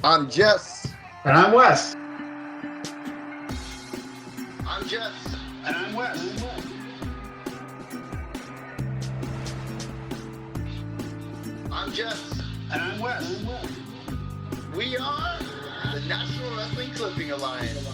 I'm Jess. And I'm Wes. I'm Jess. And I'm Wes. I'm Jess. And I'm Wes. We are the National Wrestling Clipping Alliance.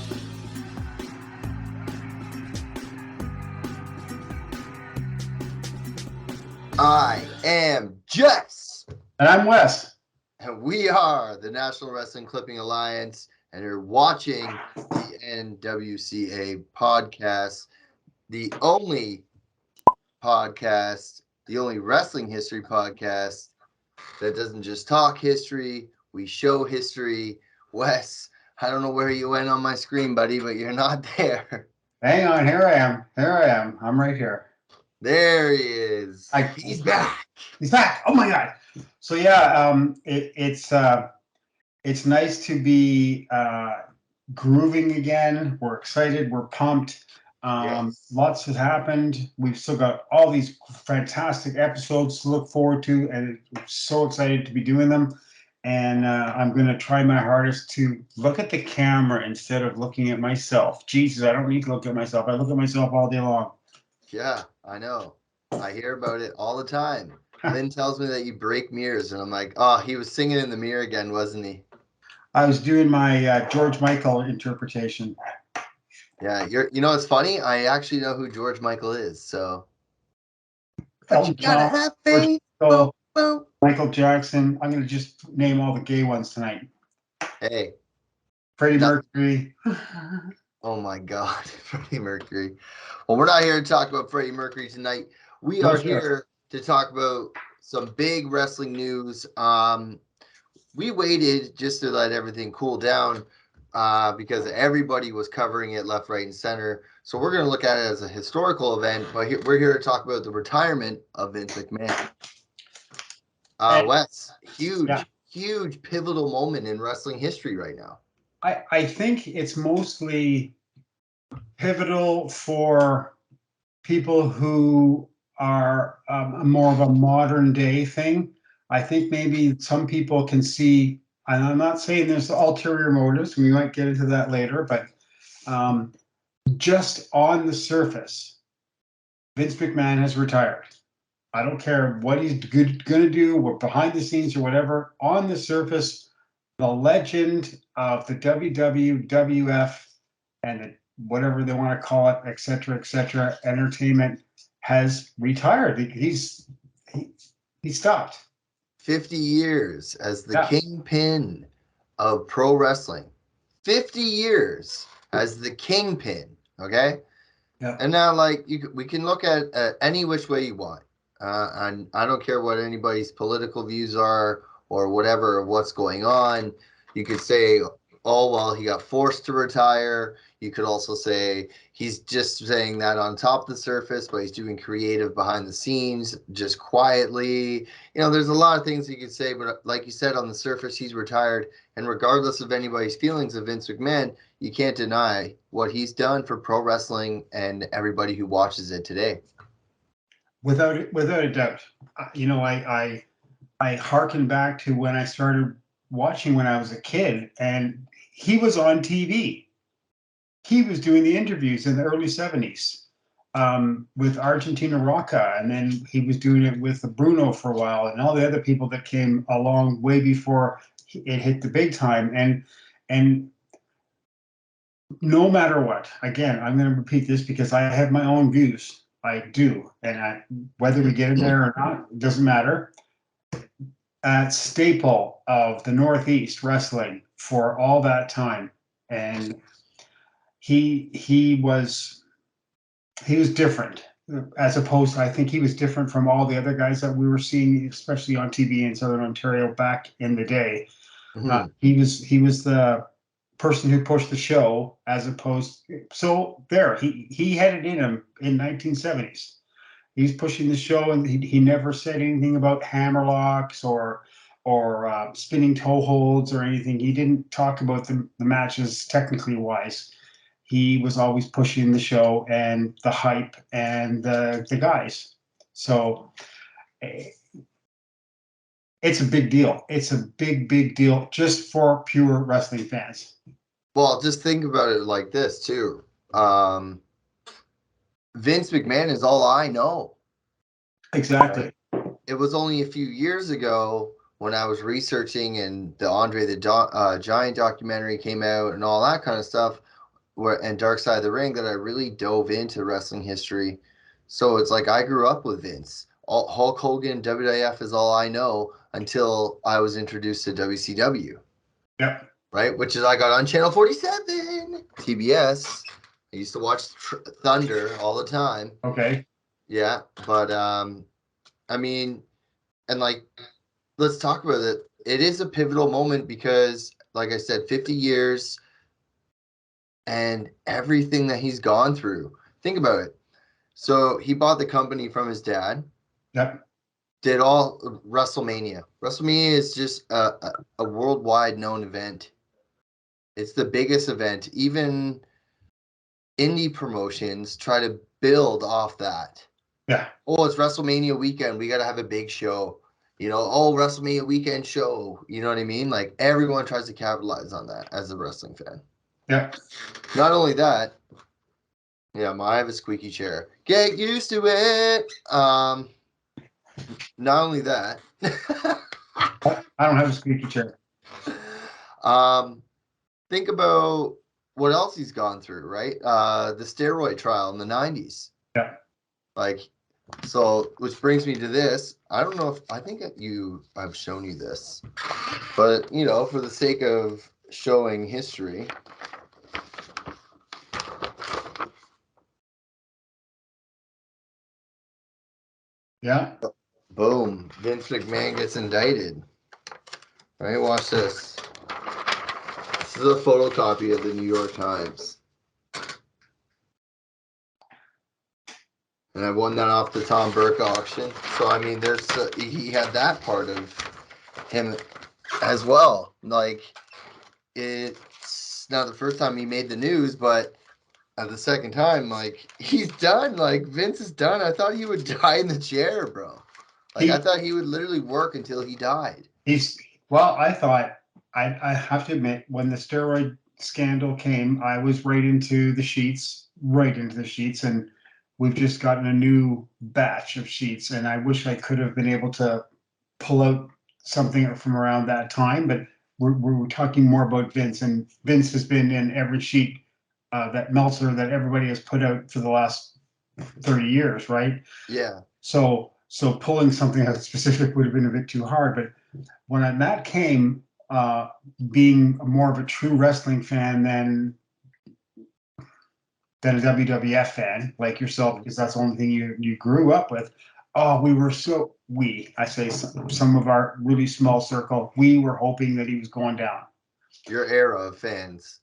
I am Jess. And I'm Wes. And we are the National Wrestling Clipping Alliance. And you're watching the NWCA podcast, the only podcast, the only wrestling history podcast that doesn't just talk history, we show history. Wes, I don't know where you went on my screen, buddy, but you're not there. Hang on, here I am. I'm right here. There he is. He's back. He's back. Oh my God. So yeah, it's nice to be grooving again. We're excited. We're pumped. Yes. Lots has happened. We've still got all these fantastic episodes to look forward to, and I'm so excited to be doing them. And I'm going to try my hardest to look at the camera instead of looking at myself. Jesus, I don't need to look at myself. I look at myself all day long. Yeah, I know. I hear about it all the time. Lynn tells me that you break mirrors, and I'm like, oh, he was singing in the mirror again, wasn't he? I was doing my George Michael interpretation. Yeah, you know what's funny? I actually know who George Michael is, so. But you gotta have faith. Michael Jackson. I'm going to just name all the gay ones tonight. Hey. Freddie Mercury. Oh my God, Freddie Mercury. Well, we're not here to talk about Freddie Mercury tonight. We are here to talk about some big wrestling news. We waited just to let everything cool down because everybody was covering it left, right, and center. So we're going to look at it as a historical event, but we're here to talk about the retirement of Vince McMahon. Wes, huge pivotal moment in wrestling history right now. I think it's mostly pivotal for people who are more of a modern day thing. I think maybe some people can see, and I'm not saying there's ulterior motives, we might get into that later, but just on the surface, Vince McMahon has retired. I don't care what he's going to do, or behind the scenes or whatever. On the surface, the legend of the WWF and whatever they want to call it, et cetera, entertainment has retired. He stopped. 50 years as the kingpin of pro wrestling. 50 years as the kingpin, okay? Yeah. And now, we can look at any which way you want. And I don't care what anybody's political views are or whatever, what's going on. You could say, oh, well, he got forced to retire. You could also say he's just saying that on top of the surface, but he's doing creative behind the scenes, just quietly. You know, there's a lot of things you could say, but like you said, on the surface, he's retired. And regardless of anybody's feelings of Vince McMahon, you can't deny what he's done for pro wrestling and everybody who watches it today. Without a doubt. You know, I hearken back to when I started watching when I was a kid, and he was on TV. He was doing the interviews in the early 70s with Argentina Rocca, and then he was doing it with Bruno for a while, and all the other people that came along way before it hit the big time. And no matter what, again, I'm going to repeat this because I have my own views. I do, and whether we get in there or not, it doesn't matter. Staple of the Northeast wrestling for all that time, and he was different, as opposed to, I think he was different from all the other guys that we were seeing, especially on TV in Southern Ontario back in the day. Mm-hmm. He was the person who pushed the show, as opposed. So he had it in him in 1970s. He's pushing the show, and he never said anything about hammerlocks or spinning toe holds or anything. He didn't talk about the matches technically wise. He was always pushing the show and the hype and the guys. So It's a big deal. It's a big deal just for pure wrestling fans. Well, just think about it like this too. Um, Vince McMahon is all I know. Exactly. Right? It was only a few years ago when I was researching and the Andre the Giant documentary came out and all that kind of stuff, and Dark Side of the Ring, that I really dove into wrestling history. So it's like I grew up with Vince. Hulk Hogan, WWF is all I know until I was introduced to WCW. Yep. Right, which is I got on Channel 47, TBS. I used to watch Thunder all the time. Okay. Yeah, but I mean, and like, let's talk about it. It is a pivotal moment because, like I said, 50 years and everything that he's gone through. Think about it. So he bought the company from his dad. Yep. Did all WrestleMania. WrestleMania is just a worldwide known event. It's the biggest event. Even indie promotions try to build off that. Yeah. Oh, it's WrestleMania weekend. We got to have a big show. Oh, WrestleMania weekend show. You know what I mean? Like everyone tries to capitalize on that as a wrestling fan. Yep. Not only that, yeah, I have a squeaky chair. Get used to it. Not only that. I don't have a squeaky chair. Think about what else he's gone through, right? The steroid trial in the 90s. Yeah. Like, so, which brings me to this. I don't know if I think I've shown you this, but for the sake of showing history. Yeah. Boom. Vince McMahon gets indicted. All right, watch this. This is a photocopy of the New York Times. And I won that off the Tom Burke auction. So, I mean, he had that part of him as well. Like, it's not the first time he made the news, but at the second time, like, he's done. Like, Vince is done. I thought he would die in the chair, bro. Like, I thought he would literally work until he died. I thought, I have to admit, when the steroid scandal came, I was right into the sheets, and we've just gotten a new batch of sheets, and I wish I could have been able to pull out something from around that time, but we're talking more about Vince, and Vince has been in every sheet that Meltzer, that everybody has put out for the last 30 years, right? Yeah. So pulling something out specific would have been a bit too hard. But when that came, being more of a true wrestling fan than a WWF fan like yourself, because that's the only thing you grew up with. Oh, I say some of our really small circle, we were hoping that he was going down. Your era of fans.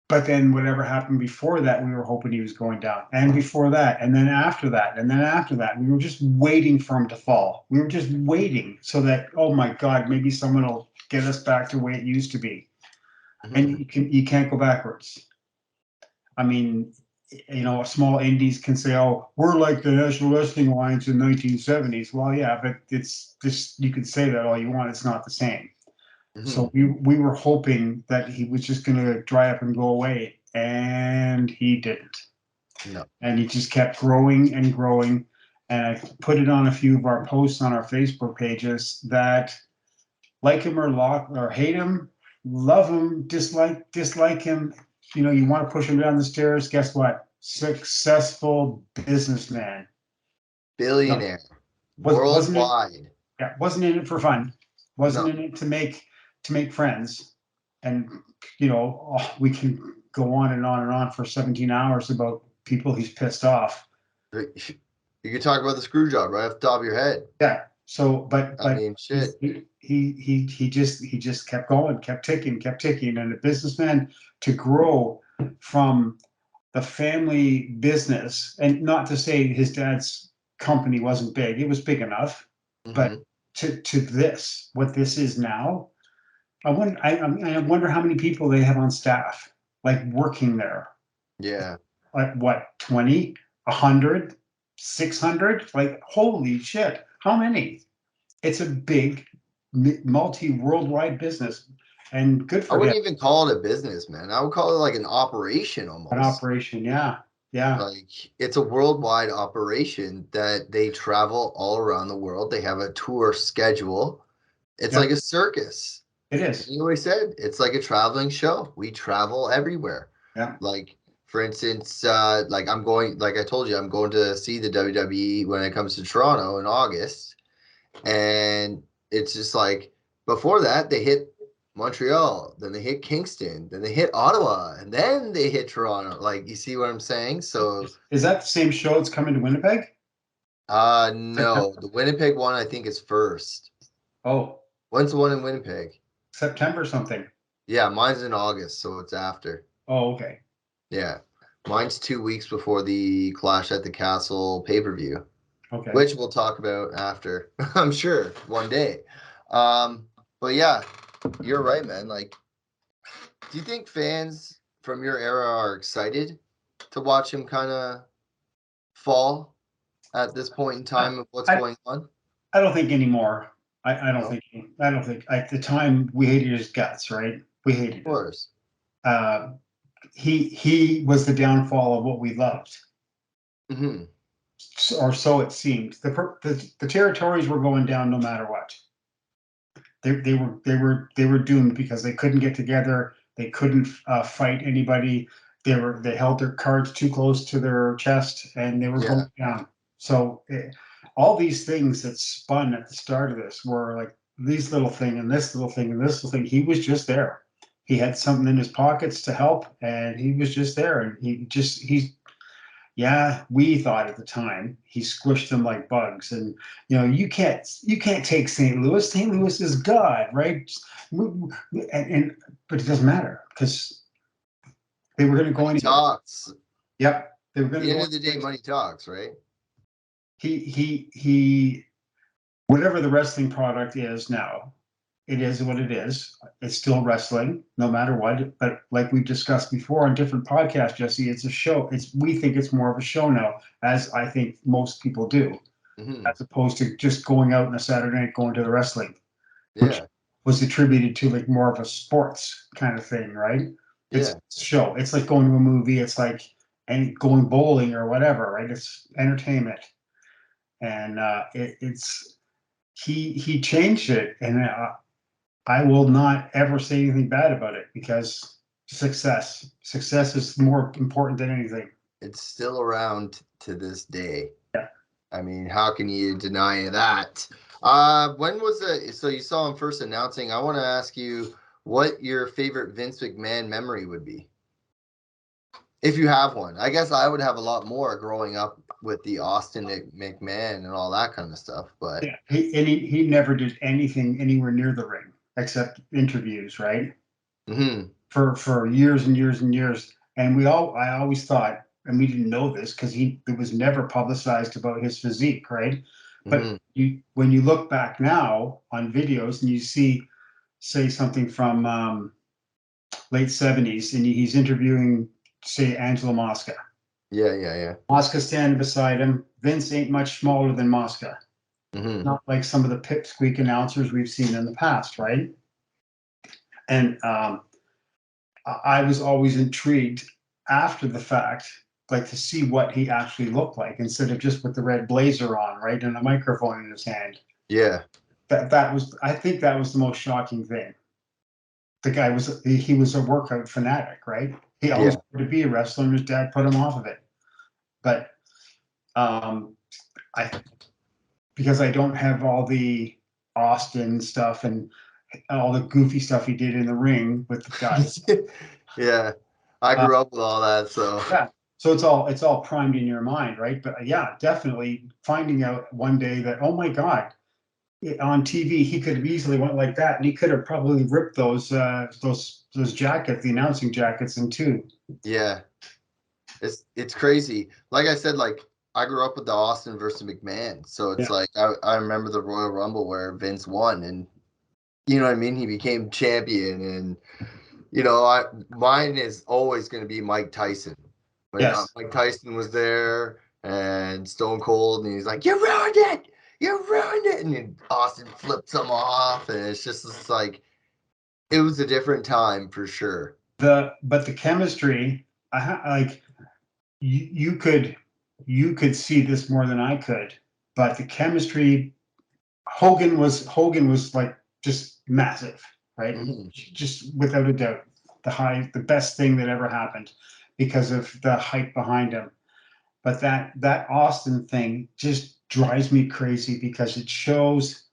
But then whatever happened before that, we were hoping he was going down. And before that, and then after that, and then after that, we were just waiting for him to fall. We were just waiting so that, oh my God, maybe someone will get us back to the way it used to be. Mm-hmm. And you can't go backwards. I mean, small indies can say, oh, we're like the National Wrestling Alliance in 1970s. Well, yeah, but it's just, you can say that all you want. It's not the same. Mm-hmm. So we were hoping that he was just going to dry up and go away, and he didn't. No. And he just kept growing and growing. And I put it on a few of our posts on our Facebook pages that, like him or hate him, love him, dislike him, you want to push him down the stairs. Guess what? Successful businessman, billionaire, worldwide. Wasn't in it for fun. Wasn't in it to make friends. And we can go on and on and on for 17 hours about people he's pissed off. You can talk about the screw job right off the top of your head. Yeah. So, but I mean, shit. He just kept going, kept ticking, and a businessman to grow from the family business, and not to say his dad's company wasn't big, it was big enough, mm-hmm. But to this, what this is now, I wonder how many people they have on staff, like working there. Yeah. Like what, 20, 100, 600? Like, holy shit, how many? It's a big multi-worldwide business, and good for I him. wouldn't even call it a business, man. I would call it like an operation almost. An operation, yeah. Like it's a worldwide operation that they travel all around the world. They have a tour schedule. It's like a circus. It is. You always said it's like a traveling show. We travel everywhere. Yeah. Like for instance, like I told you, I'm going to see the WWE when it comes to Toronto in August. And it's just like before that, they hit Montreal, then they hit Kingston, then they hit Ottawa, and then they hit Toronto. Like, you see what I'm saying? So is that the same show that's coming to Winnipeg? No, the Winnipeg one I think is first. Oh. When's the one in Winnipeg? September something. Yeah, mine's in August, so it's after. Oh, okay. Yeah. Mine's 2 weeks before the Clash at the Castle pay-per-view. Okay. Which we'll talk about after, I'm sure, one day. But yeah, you're right, man. Like, do you think fans from your era are excited to watch him kind of fall at this point in time of what's going on? I don't think anymore. I don't think at the time we hated his guts, right? We hated him. Of course. He was the downfall of what we loved. Mm-hmm. Or so it seemed. The territories were going down no matter what. They were doomed because they couldn't get together. They couldn't fight anybody. They held their cards too close to their chest, and they were going down. So all these things that spun at the start of this were like these little thing and this little thing and this little thing. He was just there. He had something in his pockets to help, and he was just there. And we thought at the time he squished them like bugs. And you can't take St. Louis. St. Louis is God, right? But it doesn't matter because they were going to go anywhere. Talks. Yep, they were going to. At the end of the day, money talks, right? He whatever the wrestling product is now, it is what it is. It's still wrestling, no matter what. But like we've discussed before on different podcasts, Jesse, it's a show. We think it's more of a show now, as I think most people do, as opposed to just going out on a Saturday night going to the wrestling, which was attributed to like more of a sports kind of thing, right? It's a show. It's like going to a movie. It's like going bowling or whatever, right? It's entertainment, and he changed it, and I will not ever say anything bad about it because success is more important than anything. It's still around to this day. Yeah. I mean, how can you deny that? When was it? So you saw him first announcing. I want to ask you what your favorite Vince McMahon memory would be. If you have one. I guess I would have a lot more growing up with the Austin McMahon and all that kind of stuff. But yeah, he never did anything anywhere near the ring except interviews, right? Mm-hmm. For years and years and years. And I always thought, and we didn't know this because it was never publicized about his physique, right? But when you look back now on videos and you say something from late 70s and he's interviewing, say, Angela Mosca. Yeah. Mosca standing beside him. Vince ain't much smaller than Mosca. Mm-hmm. Not like some of the pipsqueak announcers we've seen in the past, right? And I was always intrigued after the fact, like to see what he actually looked like instead of just with the red blazer on, right, and a microphone in his hand. Yeah. I think that was the most shocking thing. The guy was a workout fanatic, right? He always wanted to be a wrestler, and his dad put him off of it. But because I don't have all the Austin stuff and all the goofy stuff he did in the ring with the guys. Yeah, I grew up with all that, so yeah. So it's all primed in your mind, right? But yeah, definitely finding out one day that, oh my God, on TV he could have easily went like that, and he could have probably ripped those jackets, the announcing jackets, in two. Yeah, it's crazy. Like I said, like I grew up with the Austin versus McMahon, so it's like I remember the Royal Rumble where Vince won, and you know what I mean. He became champion, and mine is always going to be Mike Tyson. When Mike Tyson was there and Stone Cold, and he's like, "You ruined it! you ruined it, and then Austin flips him off, and it's just like it was a different time for sure. But the chemistry, like you could see this more than I could, but the chemistry, Hogan was like just massive, right? Mm-hmm. Just without a doubt, the best thing that ever happened because of the hype behind him. But that Austin thing just drives me crazy because it shows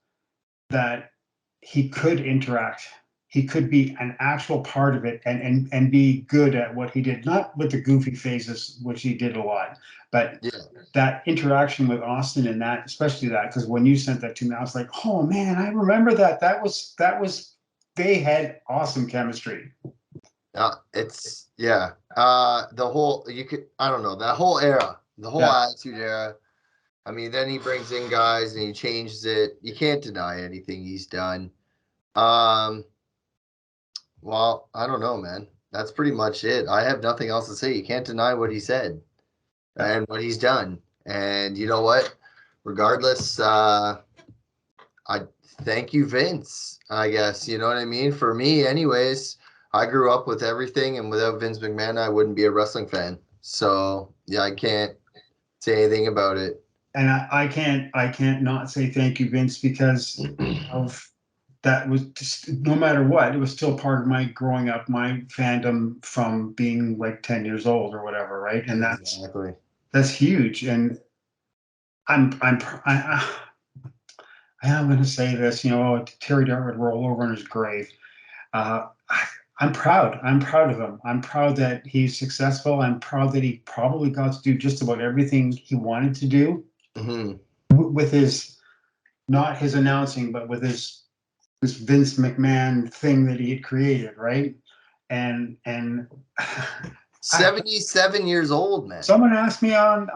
that he could interact. He could be an actual part of it and be good at what he did, not with the goofy phases, which he did a lot, but Yeah. that interaction with Austin and that, especially that, because when you sent that to me, I was like, oh man, I remember that. That was they had awesome chemistry. It's the whole I don't know, that whole era, the whole Attitude Era. I mean, then he brings in guys and he changes it. You can't deny anything he's done. Well, I don't know, man. That's pretty much it. I have nothing else to say. You can't deny what he said and what he's done. And you know what? Regardless, I thank you, Vince, I guess. You know what I mean? For me, anyways, I grew up with everything, and without Vince McMahon, I wouldn't be a wrestling fan. So, yeah, I can't say anything about it. And I can't not say thank you, Vince, because of that was just, no matter what, it was still part of my growing up, my fandom from being like 10 years old or whatever, right? And that's huge. And I am going to say this, Terry Dart would roll over in his grave. I'm proud. I'm proud of him. I'm proud that he's successful. I'm proud that he probably got to do just about everything he wanted to do with his, not his announcing, but with this Vince McMahon thing that he had created, right? And 77 years old, man. Someone asked me on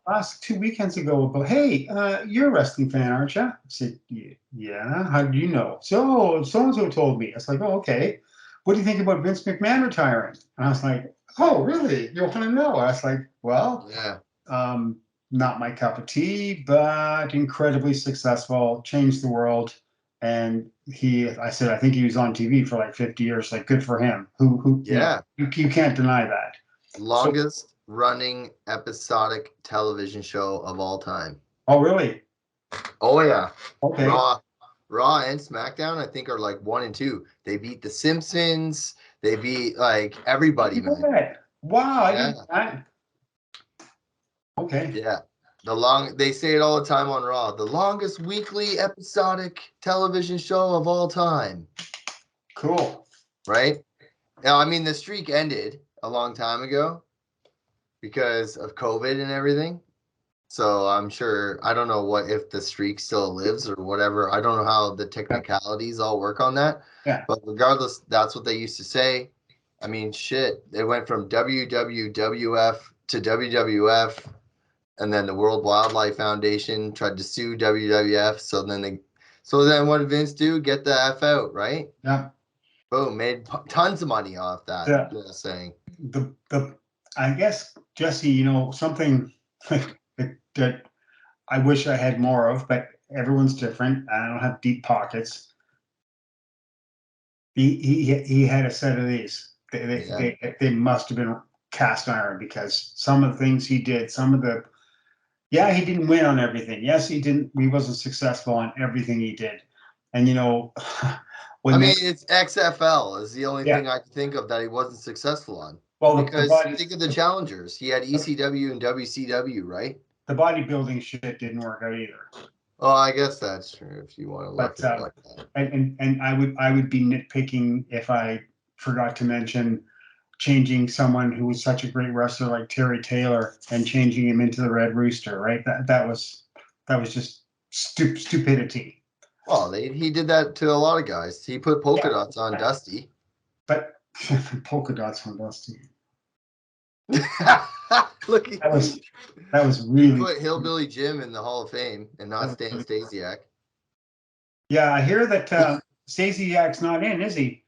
last 2 weekends ago about, hey, you're a wrestling fan, aren't you? I said, yeah. How do you know? So and so told me. I was like, oh, okay. What do you think about Vince McMahon retiring? And I was like, oh, really? You want to know? I was like, well, not my cup of tea, but incredibly successful, changed the world. And I said, I think he was on TV for like 50 years. Like, good for him. You can't deny that. Longest running episodic television show of all time. Oh, really? Oh, yeah. Okay. Raw and SmackDown, I think, are like 1 and 2. They beat The Simpsons. They beat like everybody, man. Wow, I didn't. Okay. Yeah. They say it all the time on Raw. The longest weekly episodic television show of all time. Cool. Right? Now, I mean, the streak ended a long time ago because of COVID and everything. So I'm sure, I don't know if the streak still lives or whatever. I don't know how the technicalities all work on that. Yeah. But regardless, that's what they used to say. I mean, shit, it went from WWF to WWF, and then the World Wildlife Foundation tried to sue WWF. So then what did Vince do? Get the F out, right? Yeah. Boom, made tons of money off that. Yeah. Just saying. I guess, Jesse, something that I wish I had more of, but everyone's different. I don't have deep pockets. He had a set of these. They must have been cast iron, because some of the things he did, he didn't win on everything. Yes, he didn't. He wasn't successful on everything he did. And it's XFL is the only thing I can think of that he wasn't successful on. Well, because think of the challengers. He had ECW and WCW, right? The bodybuilding shit didn't work out either. Oh, I guess that's true if you want to look at it like that. And I would be nitpicking if I forgot to mention changing someone who was such a great wrestler like Terry Taylor and changing him into the Red Rooster, right? That was just stupidity. Well, he did that to a lot of guys. He put polka dots on Dusty. But polka dots on Dusty. Look, that was really. Put Hillbilly Jim in the Hall of Fame and not Stan Stasiak. Yeah, I hear that Stasiak's not in, is he?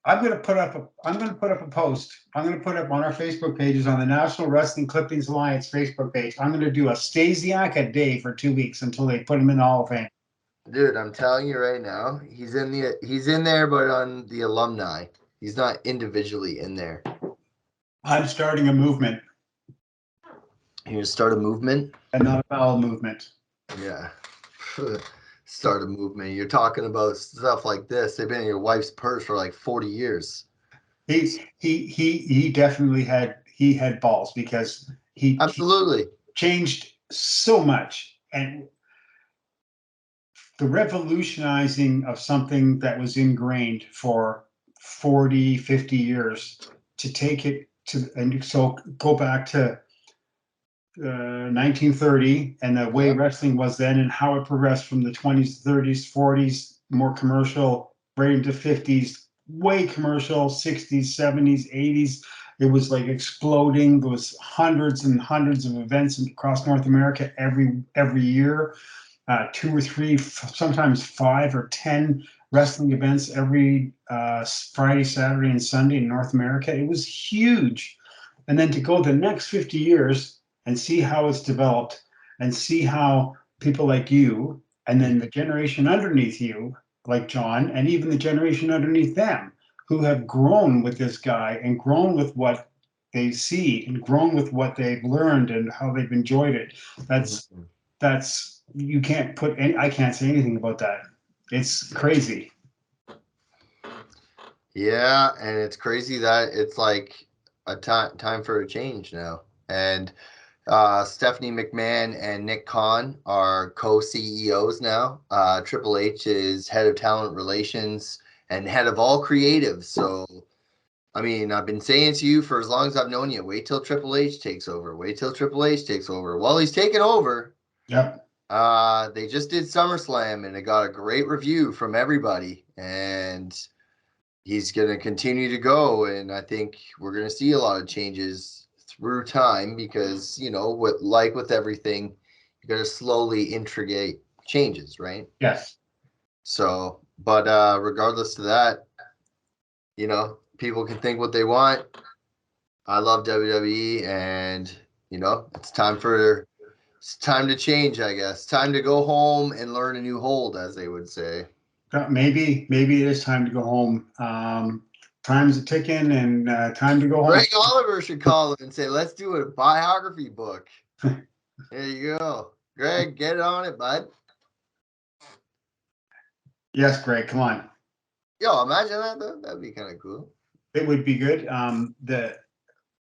I'm going to put up a post. I'm going to put up on our Facebook pages, on the National Wrestling Clippings Alliance Facebook page. I'm going to do a Stasiak a day for 2 weeks until they put him in the Hall of Fame. Dude, I'm telling you right now, he's in there, but on the alumni. He's not individually in there. I'm starting a movement. You're gonna start a movement? And not a bowel movement. Yeah. Start a movement. You're talking about stuff like this. They've been in your wife's purse for like 40 years. He definitely had balls, because he absolutely changed so much. And the revolutionizing of something that was ingrained for 40, 50 years, to take it to, and so go back to 1930 and the way wrestling was then, and how it progressed from the 20s, 30s, 40s, more commercial, right into 50s, way commercial, 60s, 70s, 80s. It was like exploding. There was hundreds and hundreds of events across North America every year. 2 or 3, sometimes 5 or 10 wrestling events every Friday, Saturday, and Sunday in North America. It was huge. And then to go the next 50 years and see how it's developed, and see how people like you, and then the generation underneath you, like John, and even the generation underneath them, who have grown with this guy and grown with what they see and grown with what they've learned and how they've enjoyed it. That's you can't put any, I can't say anything about that. It's crazy. Yeah, and it's crazy that it's like a time for a change now. And Stephanie McMahon and Nick Khan are co-CEOs now. Triple H is head of talent relations and head of all creative. So, I mean, I've been saying to you for as long as I've known you, wait till Triple H takes over. Wait till Triple H takes over. Well, he's taken over. Yep. They just did SummerSlam and it got a great review from everybody. And he's going to continue to go. And I think we're going to see a lot of changes through time because, you know, with everything, you got to slowly integrate changes, right? Yes. So, but regardless of that, you know, people can think what they want. I love WWE, and you know, it's time to change, I guess. Time to go home and learn a new hold, as they would say. Maybe it is time to go home. Time's a ticking, and time to go home. Greg Oliver should call him and say, let's do a biography book. There you go. Greg, get on it, bud. Yes, Greg, come on. Yo, imagine that, though. That'd be kind of cool. It would be good. A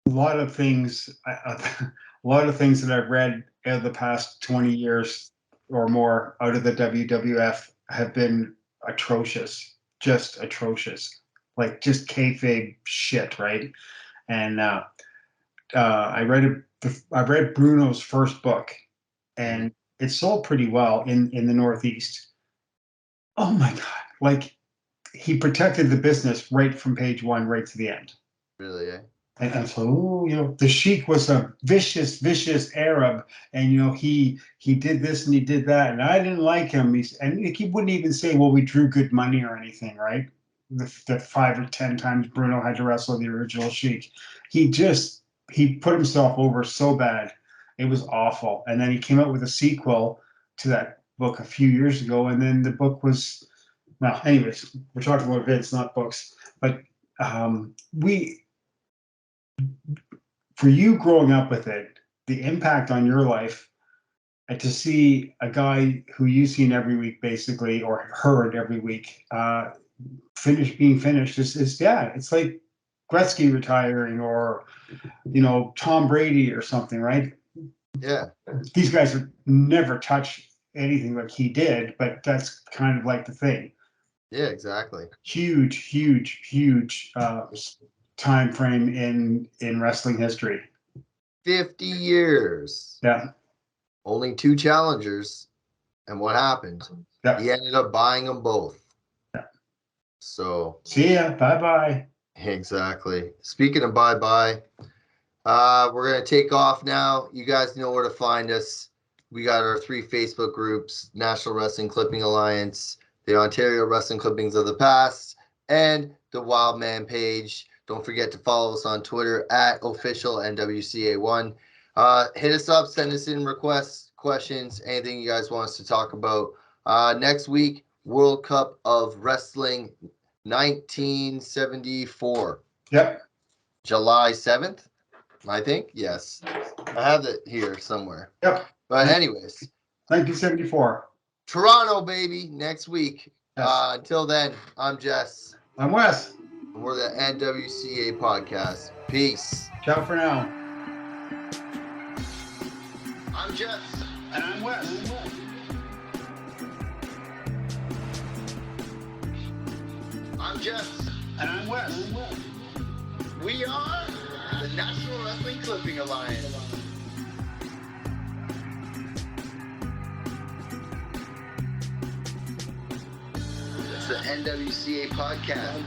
lot of things that I've read in the past 20 years or more out of the WWF have been atrocious, just atrocious, like just kayfabe shit, right? And I read Bruno's first book, and it sold pretty well in the Northeast. Oh my God! Like, he protected the business right from page 1 right to the end. Really, eh? And so, you know, the Sheik was a vicious Arab, and you know, he did this and he did that, and I didn't like him. He wouldn't even say, "Well, we drew good money" or anything, right? The 5 or 10 times Bruno had to wrestle the original Sheik, he put himself over so bad, it was awful. And then he came out with a sequel to that book a few years ago, and then the book was, well, anyways, we're talking about Vince, not books, but for you growing up with it, the impact on your life, and to see a guy who you've seen every week, basically, or heard every week, being finished, it's like Gretzky retiring, or, you know, Tom Brady or something, right? Yeah. These guys would never touch anything like he did, but that's kind of like the thing. Yeah, exactly. Huge time frame in wrestling history. 50 years. Yeah. Only 2 challengers. And what happened? Yeah. He ended up buying them both. Yeah. So. See ya. Bye-bye. Exactly. Speaking of bye-bye, we're going to take off now. You guys know where to find us. We got our 3 Facebook groups, National Wrestling Clipping Alliance, the Ontario Wrestling Clippings of the Past, and the Wildman page. Don't forget to follow us on Twitter at official NWCA1. Hit us up, send us in requests, questions, anything you guys want us to talk about. Next week, World Cup of Wrestling 1974. Yep. July 7th, I think. Yes. I have it here somewhere. Yep. But anyways. 1974. Toronto, baby, next week. Yes. Until then, I'm Jess. I'm Wes. And we're the NWCA podcast. Peace. Ciao for now. I'm Jess. And I'm Wes. I'm Jess. And I'm Wes. We are the National Wrestling Clipping Alliance. It's the NWCA podcast.